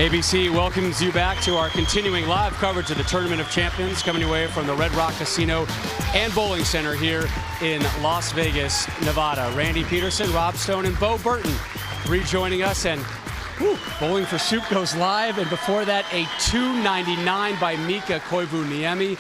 ABC welcomes you back to our continuing live coverage of the Tournament of Champions, coming away from the Red Rock Casino and Bowling Center here in Las Vegas, Nevada. Randy Peterson, Rob Stone, and Bo Burton rejoining us, and Bowling for Soup goes live, and before that, a $2.99 by Mika Koivuniemi.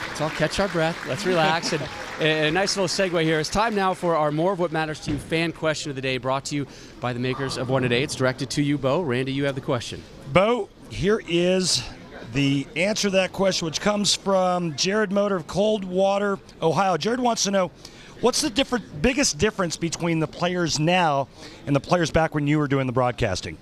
Let's all catch our breath. Let's relax. And a nice little segue here. It's time now for our More of What Matters to You fan question of the day, brought to you by the makers of One Today. It's directed to you, Bo. Randy, you have the question. Bo, here is the answer to that question, which comes from Jared Motor of Coldwater, Ohio. Jared wants to know, what's the biggest difference between the players now and the players back when you were doing the broadcasting?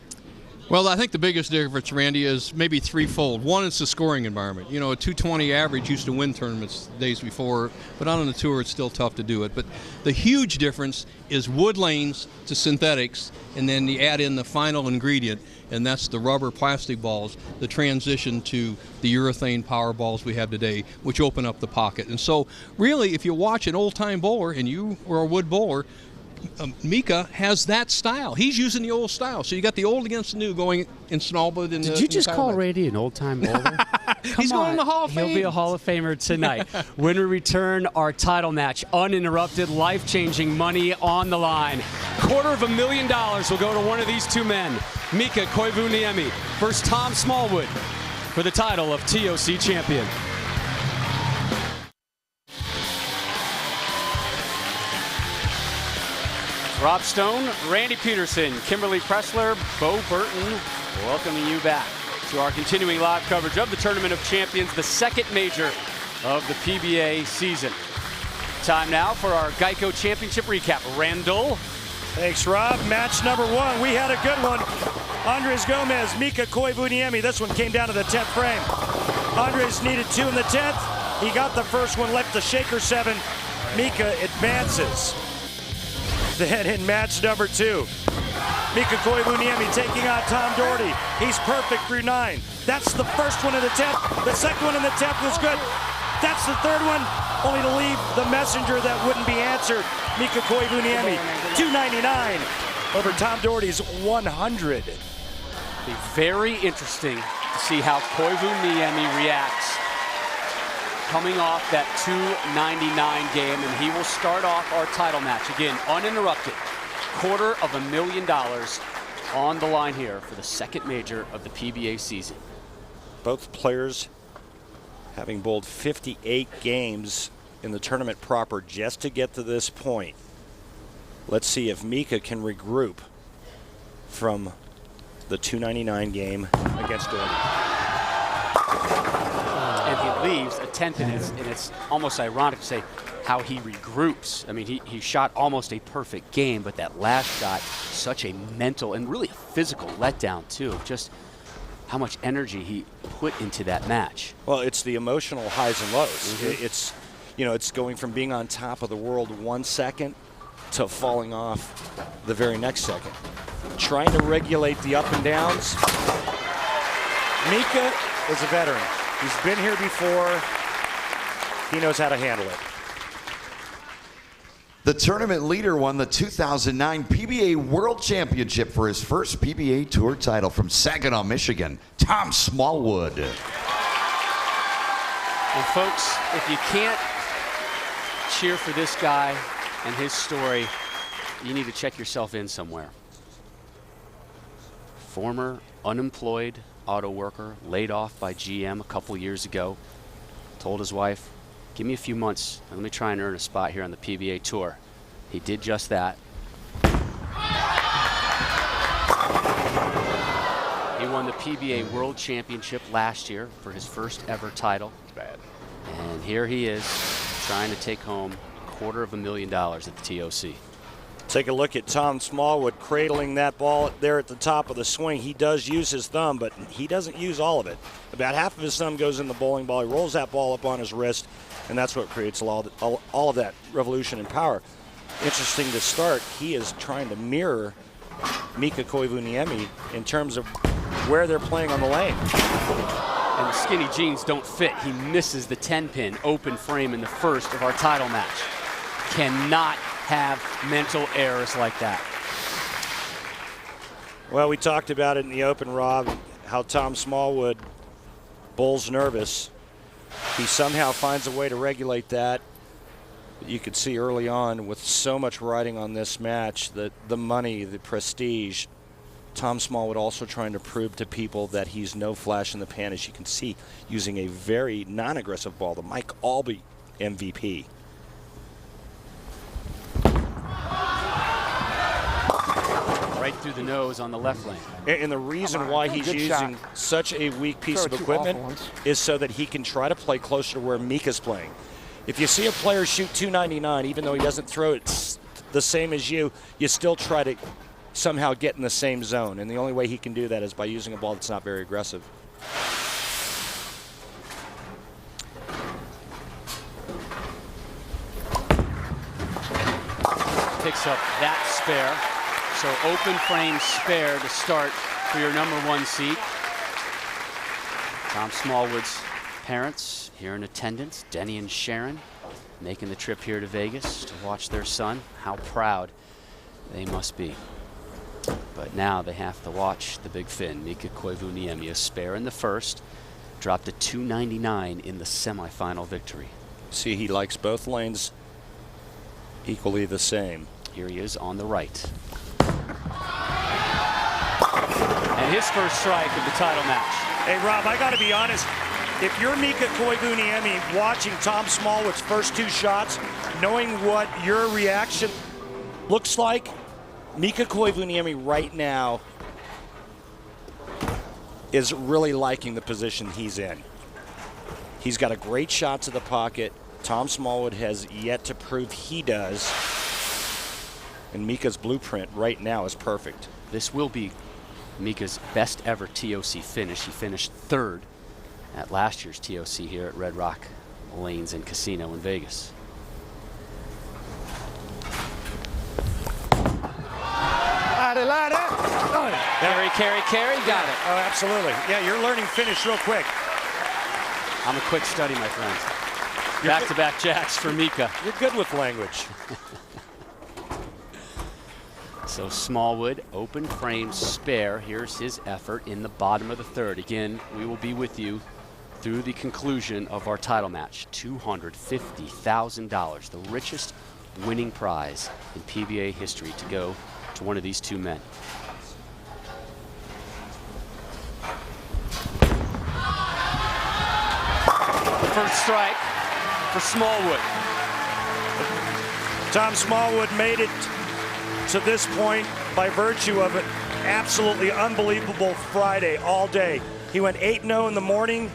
Well, I think the biggest difference, Randy, is maybe threefold. One, it's the scoring environment. You know, a 220 average used to win tournaments days before, but on the tour it's still tough to do it. But the huge difference is wood lanes to synthetics, and then you add in the final ingredient, and that's the rubber plastic balls, the transition to the urethane power balls we have today, which open up the pocket. And so really, if you watch an old-time bowler, and you were a wood bowler, Mika has that style. He's using the old style. So you got the old against the new going in Smallwood. Did you just call Randy an old-time bowler? He's going to the Hall of Fame. He'll be a Hall of Famer tonight. When we return, our title match, uninterrupted, life-changing money on the line. $250,000 will go to one of these two men, Mika Koivuniemi versus Tom Smallwood, for the title of TOC champion. Rob Stone, Randy Peterson, Kimberly Pressler, Bo Burton, welcoming you back to our continuing live coverage of the Tournament of Champions, the second major of the PBA season. Time now for our Geico Championship recap. Randall. Thanks, Rob. Match number one. We had a good one. Andres Gomez, Mika Koivuniemi. This one came down to the 10th frame. Andres needed 2 in the 10th. He got the first one, left the shaker 7. Mika advances. Then in match number 2, Mika Koivuniemi taking on Tom Doherty. He's perfect through 9. That's the first one in the 10th. The second one in the 10th was good. That's the third one, only to leave the messenger that wouldn't be answered. Mika Koivuniemi, $299 over Tom Doherty's $100. Be very interesting to see how Koivuniemi reacts coming off that $299 game, and he will start off our title match. Again, uninterrupted. $250,000 on the line here for the second major of the PBA season. Both players having bowled 58 games in the tournament proper just to get to this point. Let's see if Mika can regroup from the $299 game against Doherty. And he leaves a 10th, and it's almost ironic to say how he regroups. I mean, he shot almost a perfect game, but that last shot, such a mental and really a physical letdown too, just how much energy he put into that match. Well, it's the emotional highs and lows. It's, you know, it's going from being on top of the world 1 second to falling off the very next second. Trying to regulate the up and downs. Mika is a veteran. He's been here before. He knows how to handle it. The tournament leader won the 2009 PBA World Championship for his first PBA Tour title from Saginaw, Michigan, Tom Smallwood. And folks, if you can't cheer for this guy and his story, you need to check yourself in somewhere. Former unemployed auto worker, laid off by GM a couple years ago, told his wife, give me a few months and let me try and earn a spot here on the PBA Tour. He did just that. He won the PBA World Championship last year for his first ever title. And here he is trying to take home $250,000 at the TOC. Take a look at Tom Smallwood cradling that ball there at the top of the swing. He does use his thumb, but he doesn't use all of it. About half of his thumb goes in the bowling ball. He rolls that ball up on his wrist, and that's what creates all of that revolution and power. Interesting to start, he is trying to mirror Mika Koivuniemi in terms of where they're playing on the lane. And the skinny jeans don't fit. He misses the 10-pin open frame in the first of our title match. Cannot have mental errors like that. Well, we talked about it in the open, Rob, how Tom Smallwood, bull's nervous. He somehow finds a way to regulate that. You could see early on with so much riding on this match, the money, the prestige, Tom Smallwood also trying to prove to people that he's no flash in the pan, as you can see, using a very non-aggressive ball, the Mike Albee MVP. Right through the nose on the left lane. And the reason why he's using such a weak piece of equipment is so that he can try to play closer to where Mika's playing. If you see a player shoot 299, even though he doesn't throw it the same as you still try to somehow get in the same zone. And the only way he can do that is by using a ball that's not very aggressive. Picks up that spare. So open frame spare to start for your #1 seat. Tom Smallwood's parents here in attendance, Denny and Sharon, making the trip here to Vegas to watch their son. How proud they must be. But now they have to watch the big Finn, Mika Koivuniemi, a spare in the first, dropped to 299 in the semifinal victory. See, he likes both lanes equally the same. Here he is on the right. And his first strike of the title match. Hey, Rob, I got to be honest. If you're Mika Koivuniemi watching Tom Smallwood's first 2 shots, knowing what your reaction looks like, Mika Koivuniemi right now is really liking the position he's in. He's got a great shot to the pocket. Tom Smallwood has yet to prove he does. And Mika's blueprint right now is perfect. This will be Mika's best ever TOC finish. He finished 3rd at last year's TOC here at Red Rock Lanes and Casino in Vegas. Carry, got it. Oh, absolutely. Yeah, you're learning finish real quick. I'm a quick study, my friends. Back-to-back jacks for Mika. You're good with language. So Smallwood, open frame spare. Here's his effort in the bottom of the 3rd. Again, we will be with you through the conclusion of our title match. $250,000, the richest winning prize in PBA history to go to one of these 2 men. First strike for Smallwood. Tom Smallwood made it to this point by virtue of an absolutely unbelievable Friday all day. He went 8-0 in the morning,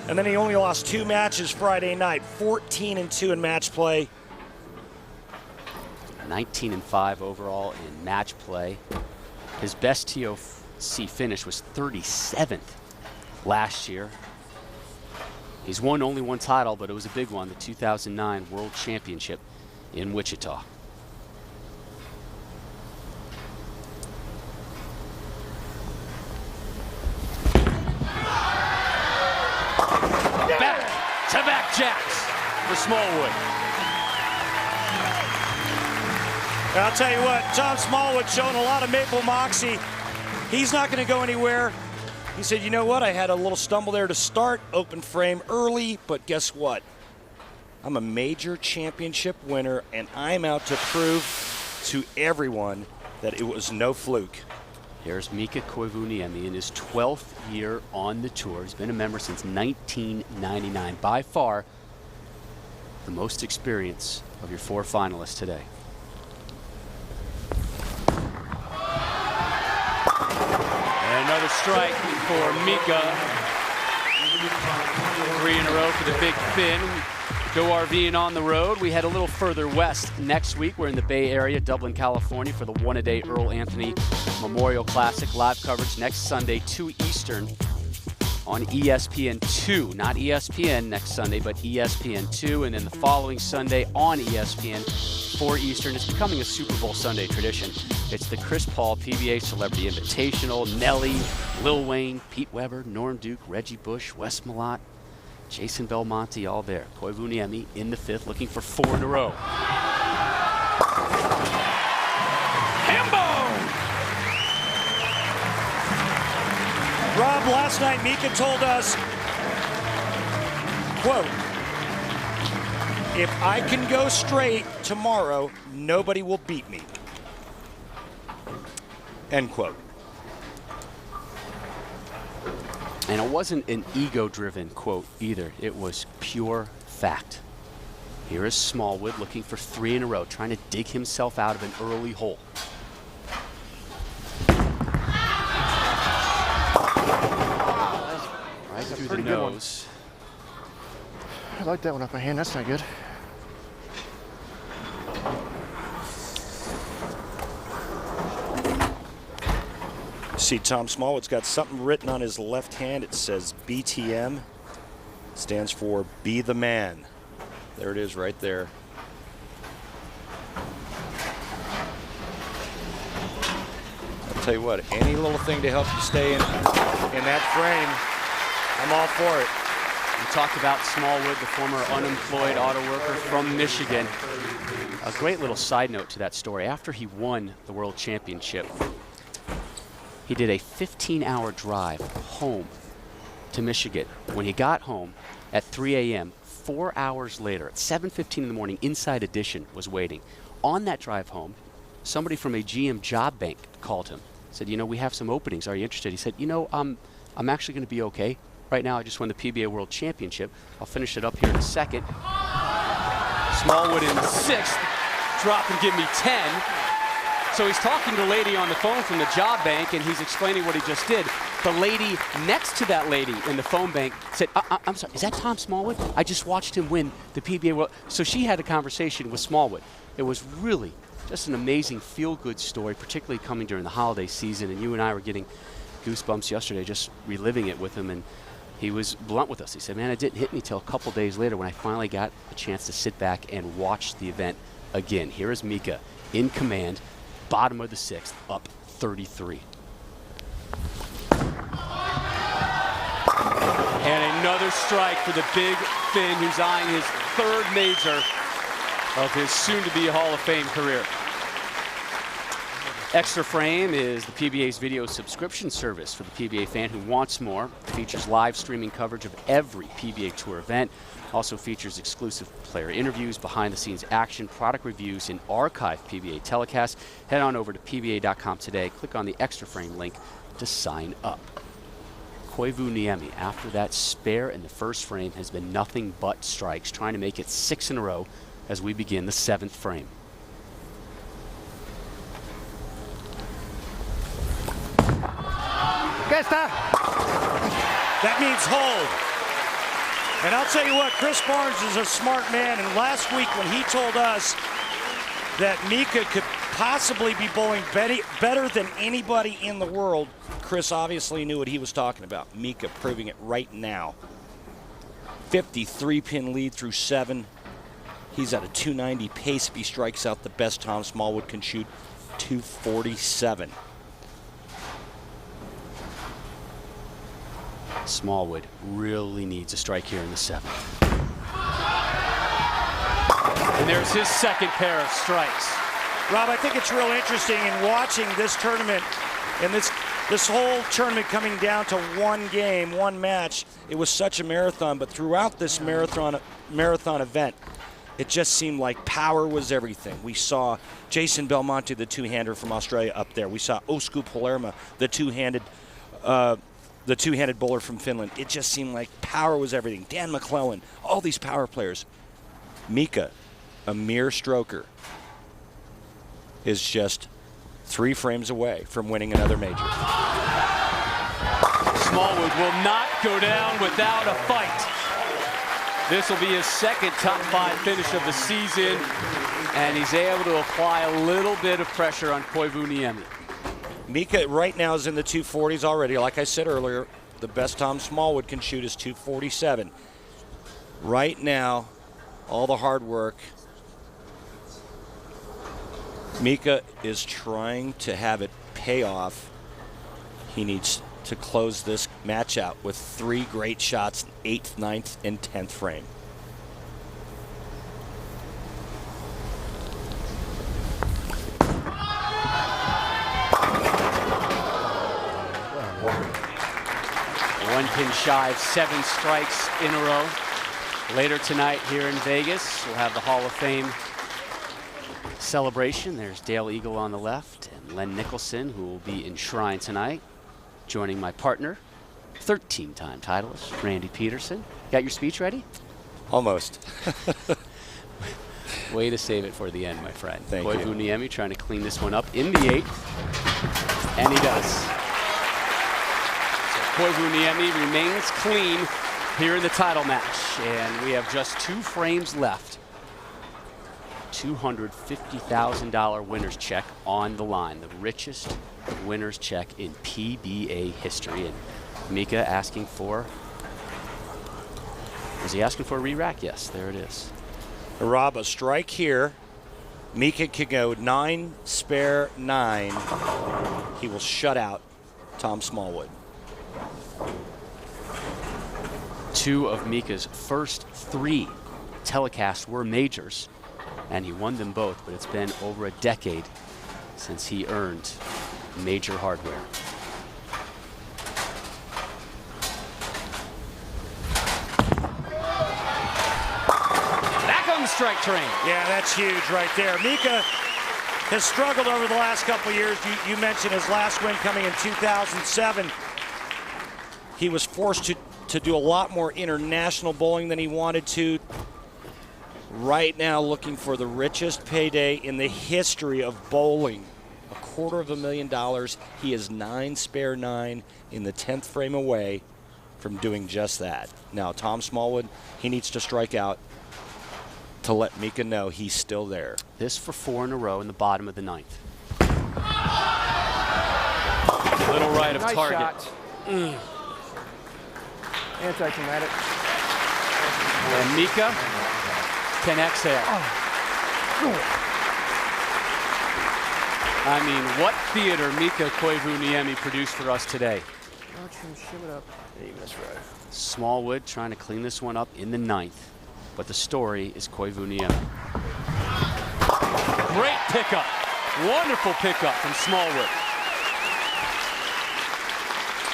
and then he only lost 2 matches Friday night, 14-2 in match play. 19-5 overall in match play. His best TOC finish was 37th last year. He's won only 1 title, but it was a big one, the 2009 World Championship in Wichita. Back-to-back jacks for Smallwood. I'll tell you what, Tom Smallwood showing a lot of maple moxie. He's not going to go anywhere. He said, you know what, I had a little stumble there to start, open frame early, but guess what? I'm a major championship winner, and I'm out to prove to everyone that it was no fluke. Here's Mika Koivuniemi in his 12th year on the tour. He's been a member since 1999. By far, the most experience of your 4 finalists today. And another strike for Mika. 3 in a row for the Big Finn. Go RVing on the road. We head a little further west next week. We're in the Bay Area, Dublin, California, for the one-a-day Earl Anthony Memorial Classic. Live coverage next Sunday, 2 Eastern on ESPN2. Not ESPN next Sunday, but ESPN2. And then the following Sunday on ESPN, 4 Eastern. It's becoming a Super Bowl Sunday tradition. It's the Chris Paul PBA Celebrity Invitational. Nelly, Lil Wayne, Pete Weber, Norm Duke, Reggie Bush, Wes Malott, Jason Belmonte, all there. Koivuniemi in the 5th, looking for 4 in a row. Hambo! last night, Mika told us, quote, "If I can go straight tomorrow, nobody will beat me." End quote. And it wasn't an ego-driven quote either. It was pure fact. Here is Smallwood looking for 3 in a row, trying to dig himself out of an early hole. Right through the nose. I like that one off my hand. That's not good. See, Tom Smallwood's got something written on his left hand. It says BTM. Stands for Be the Man. There it is right there. I'll tell you what, any little thing to help you stay in that frame, I'm all for it. We talked about Smallwood, the former unemployed auto worker from Michigan. A great little side note to that story. After he won the World Championship, he did a 15-hour drive home to Michigan. When he got home at 3 a.m., 4 hours later, at 7:15 in the morning, Inside Edition was waiting. On that drive home, somebody from a GM job bank called him. Said, you know, we have some openings. Are you interested? He said, you know, I'm actually going to be okay. Right now, I just won the PBA World Championship. I'll finish it up here in a second. Smallwood in 6th. Drop and give me 10. So he's talking to a lady on the phone from the job bank, and he's explaining what he just did. The lady next to that lady in the phone bank said, I'm sorry, is that Tom Smallwood? I just watched him win the PBA World. So she had a conversation with Smallwood. It was really just an amazing feel-good story, particularly coming during the holiday season. And you and I were getting goosebumps yesterday just reliving it with him. And he was blunt with us. He said, man, it didn't hit me till a couple days later when I finally got a chance to sit back and watch the event again. Here is Mika in command, bottom of the 6th, up 33. And another strike for the big Finn, who's eyeing his 3rd major of his soon-to-be Hall of Fame career. Extra Frame is the PBA's video subscription service for the PBA fan who wants more. It features live streaming coverage of every PBA Tour event. Also features exclusive player interviews, behind-the-scenes action, product reviews, and archived PBA telecasts. Head on over to PBA.com today. Click on the Extra Frame link to sign up. Koivu Niemi, after that spare in the 1st frame, has been nothing but strikes, trying to make it 6 in a row as we begin the 7th frame. That means hold. And I'll tell you what, Chris Barnes is a smart man, and last week when he told us that Mika could possibly be bowling better than anybody in the world, Chris obviously knew what he was talking about. Mika proving it right now. 53-pin lead through 7. He's at a 290 pace if he strikes out the best Tom Smallwood can shoot, 247. Smallwood really needs a strike here in the 7th. And there's his 2nd pair of strikes. Rob, I think it's real interesting in watching this tournament and this whole tournament coming down to one game, one match. It was such a marathon, but throughout this marathon event, it just seemed like power was everything. We saw Jason Belmonte, the two-hander from Australia, up there. We saw Osku Palermo, the two-handed bowler from Finland. It just seemed like power was everything. Dan McClellan, all these power players. Mika, a mere stroker, is just 3 frames away from winning another major. Smallwood will not go down without a fight. This will be his 2nd top 5 finish of the season, and he's able to apply a little bit of pressure on Koivu Niemi. Mika right now is in the 240s already. Like I said earlier, the best Tom Smallwood can shoot is 247. Right now, all the hard work. Mika is trying to have it pay off. He needs to close this match out with 3 great shots, 8th, 9th, and 10th frame. One pin shy of 7 strikes in a row. Later tonight here in Vegas, we'll have the Hall of Fame celebration. There's Dale Eagle on the left and Len Nicholson, who will be enshrined tonight, joining my partner, 13-time titleist, Randy Peterson. Got your speech ready? Almost. Way to save it for the end, my friend. Thank you. Koivuniemi trying to clean this one up in the 8th, and he does. So Koivuniemi remains clean here in the title match, and we have just 2 frames left. $250,000 winner's check on the line, the richest winner's check in PBA history. And Mika asking for, is he asking for a re-rack? Yes, there it is. Rob, a strike here. Mika can go 9 spare 9. He will shut out Tom Smallwood. 2 of Mika's first 3 telecasts were majors, and he won them both, but it's been over a decade since he earned major hardware. Back on the strike train. Yeah, that's huge right there. Mika has struggled over the last couple of years. You mentioned his last win coming in 2007. He was forced to do a lot more international bowling than he wanted to. Right now looking for the richest payday in the history of bowling. $250,000. He is 9 spare 9 in the 10th frame away from doing just that. Now, Tom Smallwood, he needs to strike out to let Mika know he's still there. This for 4 in a row in the bottom of the 9th. Little right of Nice target. shot. Anticlimactic. And Mika can exhale. I mean, what theater Mika Koivuniemi produced for us today. Watch him shove it up. He missed right. Smallwood trying to clean this one up in the 9th. But the story is Koivuniemi. Great pickup. Wonderful pickup from Smallwood.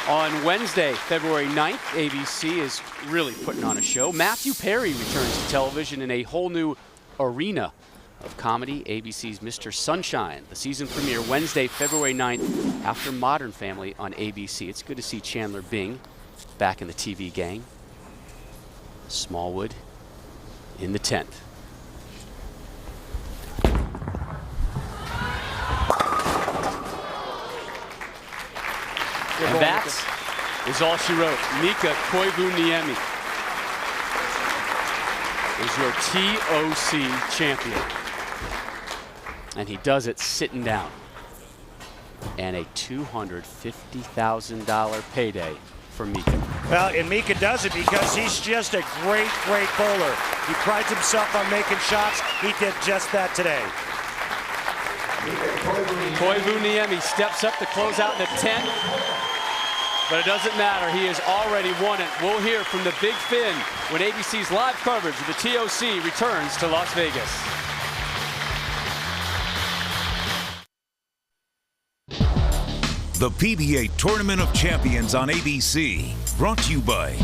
On Wednesday, February 9th, ABC is really putting on a show. Matthew Perry returns to television in a whole new arena of comedy, ABC's Mr. Sunshine. The season premiere Wednesday, February 9th, after Modern Family on ABC. It's good to see Chandler Bing back in the TV gang. Smallwood in the 10th. And that is all she wrote. Mika Koivuniemi is your TOC champion. And he does it sitting down. And a $250,000 payday for Mika. Well, and Mika does it because he's just a great, great bowler. He prides himself on making shots. He did just that today. Koivuniemi steps up to close out the 10th. But it doesn't matter. He has already won it. We'll hear from the Big Fin when ABC's live coverage of the TOC returns to Las Vegas. The PBA Tournament of Champions on ABC. Brought to you by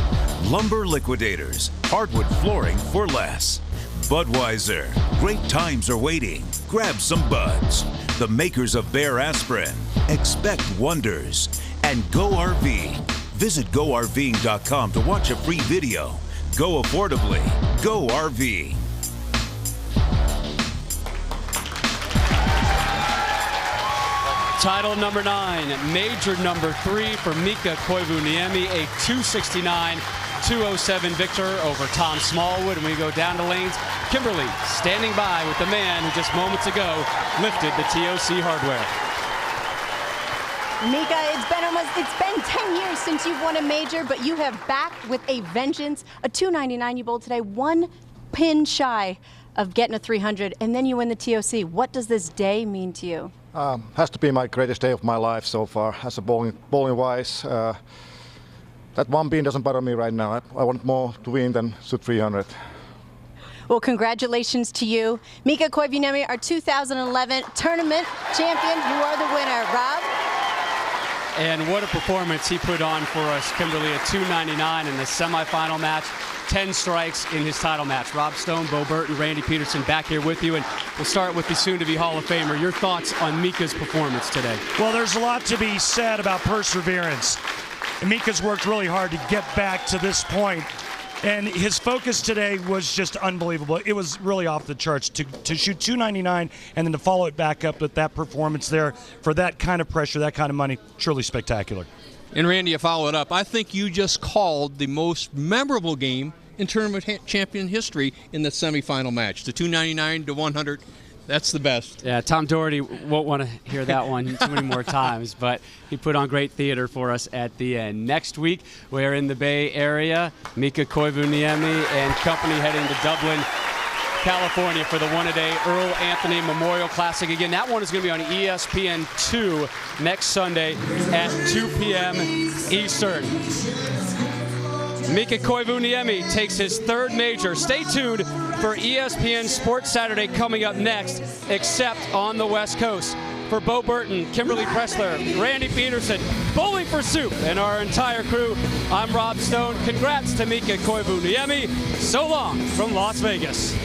Lumber Liquidators. Hardwood flooring for less. Budweiser. Great times are waiting. Grab some buds. The makers of Bear Aspirin. Expect wonders. And Go RV. Visit GoRVing.com to watch a free video. Go affordably. Go RV. Title number 9, major number 3 for Mika Koivuniemi, a 269-207 victor over Tom Smallwood. And we go down the lanes. Kimberly standing by with the man who just moments ago lifted the TOC hardware. Mika, it's been 10 years since you've won a major, but you have back with a vengeance. A 299 you bowled today, 1 pin shy of getting a 300, and then you win the TOC. What does this day mean to you? Has to be my greatest day of my life so far, as a bowling wise. That 1 pin doesn't bother me right now. I want more to win than shoot 300. Well, congratulations to you. Mika Koivuniemi, our 2011 tournament champion. You are the winner. Rob? And what a performance he put on for us, Kimberly, at 299 in the semifinal match. 10 strikes in his title match. Rob Stone, Bo Burton, Randy Peterson back here with you. And we'll start with the soon-to-be Hall of Famer. Your thoughts on Mika's performance today? Well, there's a lot to be said about perseverance. Mika's worked really hard to get back to this point. And his focus today was just unbelievable. It was really off the charts to shoot 299 and then to follow it back up with that performance there for that kind of pressure, that kind of money. Truly spectacular. And Randy, to follow it up, I think you just called the most memorable game in tournament champion history in the semifinal match. The 299 to 100. That's the best. Yeah, Tom Doherty won't want to hear that one too many more times, but he put on great theater for us at the end. Next week, we're in the Bay Area. Mika Koivuniemi and company heading to Dublin, California for the one-a-day Earl Anthony Memorial Classic. Again, that one is going to be on ESPN2 next Sunday at 2 p.m. Eastern. Mika Koivuniemi takes his third major. Stay tuned for ESPN Sports Saturday coming up next, except on the West Coast. For Bo Burton, Kimberly Pressler, Randy Peterson, Bowling for Soup, and our entire crew, I'm Rob Stone. Congrats to Mika Koivuniemi. So long from Las Vegas.